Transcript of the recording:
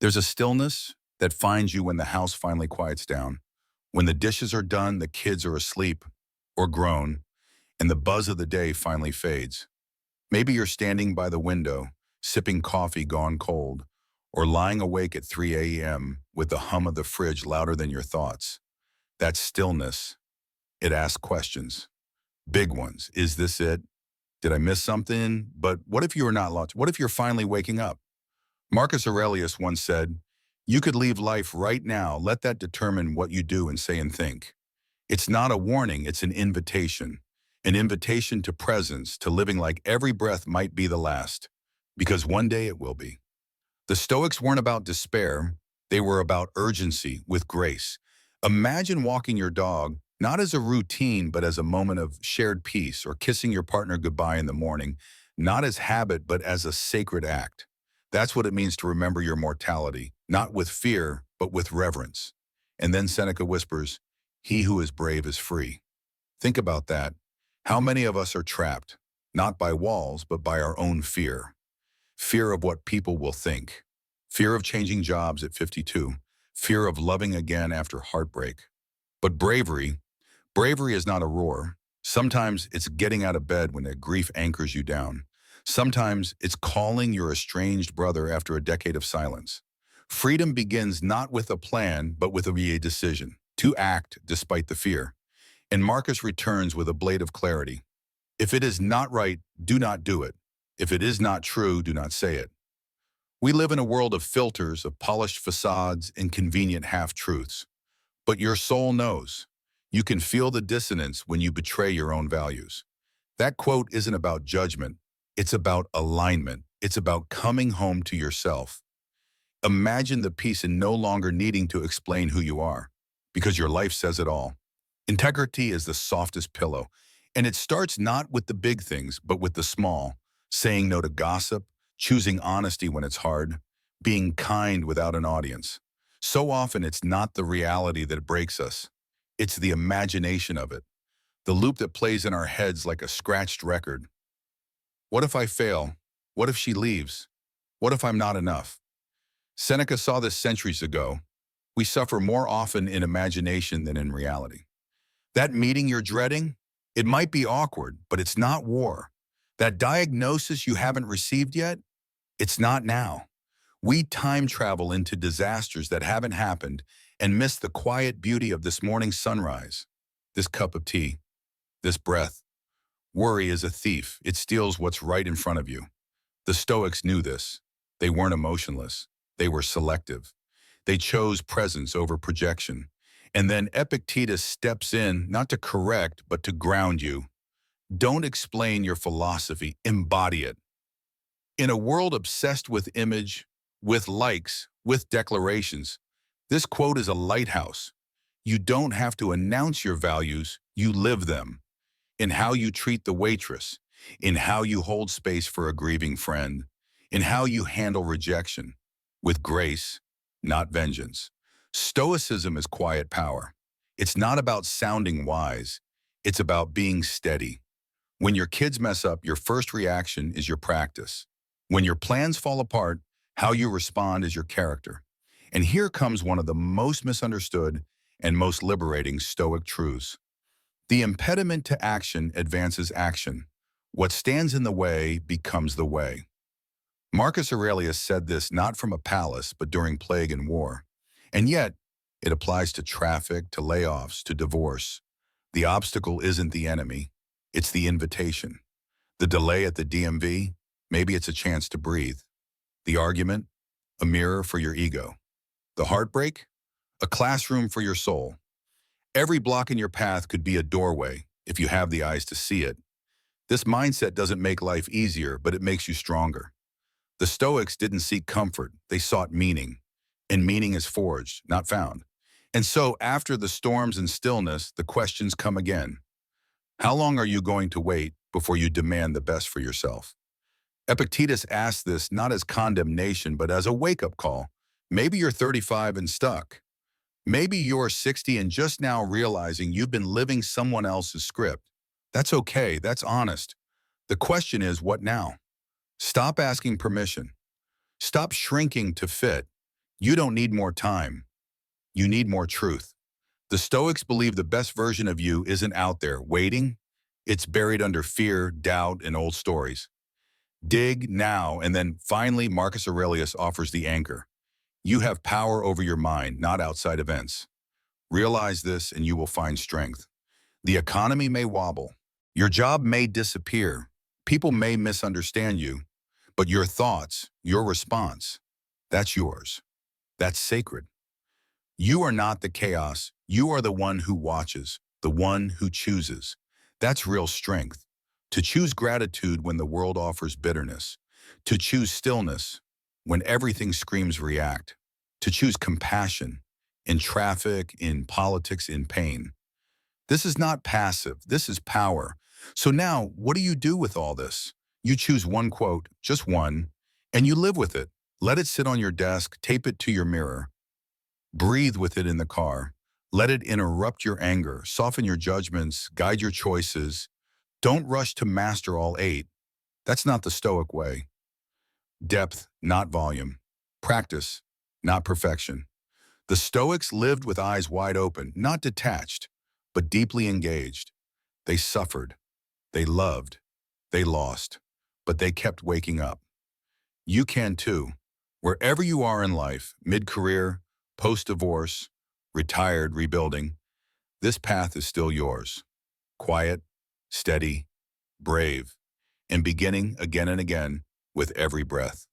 There's a stillness that finds you when the house finally quiets down, when the dishes are done, the kids are asleep or grown, and the buzz of the day finally fades. Maybe you're standing by the window, sipping coffee gone cold, or lying awake at 3 a.m. with the hum of the fridge louder than your thoughts. That stillness, it asks questions. Big ones. Is this it? Did I miss something? But what if you are not lost? What if you're finally waking up? Marcus Aurelius once said, "You could leave life right now. Let that determine what you do and say and think." It's not a warning, it's an invitation to presence, to living like every breath might be the last, because one day it will be. The Stoics weren't about despair, they were about urgency with grace. Imagine walking your dog, not as a routine, but as a moment of shared peace, or kissing your partner goodbye in the morning, not as habit, but as a sacred act. That's what it means to remember your mortality, not with fear, but with reverence. And then Seneca whispers, "He who is brave is free." Think about that. How many of us are trapped, not by walls, but by our own fear? Fear of what people will think. Fear of changing jobs at 52. Fear of loving again after heartbreak. But bravery is not a roar. Sometimes it's getting out of bed when a grief anchors you down. Sometimes it's calling your estranged brother after a decade of silence. Freedom begins not with a plan, but with a decision to act despite the fear. And Marcus returns with a blade of clarity. If it is not right, do not do it. If it is not true, do not say it. We live in a world of filters, of polished facades, and convenient half-truths. But your soul knows. You can feel the dissonance when you betray your own values. That quote isn't about judgment. It's about alignment. It's about coming home to yourself. Imagine the peace in no longer needing to explain who you are, because your life says it all. Integrity is the softest pillow, and it starts not with the big things, but with the small. Saying no to gossip, choosing honesty when it's hard, being kind without an audience. So often it's not the reality that breaks us. It's the imagination of it, the loop that plays in our heads like a scratched record. What if I fail? What if she leaves? What if I'm not enough? Seneca saw this centuries ago. We suffer more often in imagination than in reality. That meeting you're dreading, it might be awkward, but it's not war. That diagnosis you haven't received yet, it's not now. We time travel into disasters that haven't happened and miss the quiet beauty of this morning's sunrise, this cup of tea, this breath. Worry is a thief. It steals what's right in front of you. The Stoics knew this. They weren't emotionless. They were selective. They chose presence over projection. And then Epictetus steps in, not to correct, but to ground you. Don't explain your philosophy, embody it. In a world obsessed with image, with likes, with declarations, this quote is a lighthouse. You don't have to announce your values, you live them. In how you treat the waitress, in how you hold space for a grieving friend, in how you handle rejection, with grace, not vengeance. Stoicism is quiet power. It's not about sounding wise. It's about being steady. When your kids mess up, your first reaction is your practice. When your plans fall apart, how you respond is your character. And here comes one of the most misunderstood and most liberating Stoic truths. The impediment to action advances action. What stands in the way becomes the way. Marcus Aurelius said this not from a palace, but during plague and war. And yet, it applies to traffic, to layoffs, to divorce. The obstacle isn't the enemy, it's the invitation. The delay at the DMV, maybe it's a chance to breathe. The argument, a mirror for your ego. The heartbreak, a classroom for your soul. Every block in your path could be a doorway if you have the eyes to see it. This mindset doesn't make life easier, but it makes you stronger. The Stoics didn't seek comfort, they sought meaning. And meaning is forged, not found. And so after the storms and stillness, the questions come again. How long are you going to wait before you demand the best for yourself? Epictetus asked this not as condemnation, but as a wake-up call. Maybe you're 35 and stuck. Maybe you're 60 and just now realizing you've been living someone else's script. That's okay, that's honest. The question is, what now? Stop asking permission. Stop shrinking to fit. You don't need more time. You need more truth. The Stoics believe the best version of you isn't out there waiting. It's buried under fear, doubt, and old stories. Dig now, and then finally Marcus Aurelius offers the anchor. You have power over your mind, not outside events. Realize this and you will find strength. The economy may wobble. Your job may disappear. People may misunderstand you. But your thoughts, your response, that's yours. That's sacred. You are not the chaos. You are the one who watches, the one who chooses. That's real strength. To choose gratitude when the world offers bitterness. To choose stillness when everything screams react. To choose compassion in traffic, in politics, in pain. This is not passive. This is power. So now, what do you do with all this? You choose one quote, just one, and you live with it. Let it sit on your desk, tape it to your mirror. Breathe with it in the car. Let it interrupt your anger, soften your judgments, guide your choices. Don't rush to master all eight. That's not the Stoic way. Depth, not volume. Practice, not perfection. The Stoics lived with eyes wide open, not detached, but deeply engaged. They suffered, they loved, they lost, but they kept waking up. You can too. Wherever you are in life, mid-career, post-divorce, retired, rebuilding, this path is still yours. Quiet, steady, brave, and beginning again and again with every breath.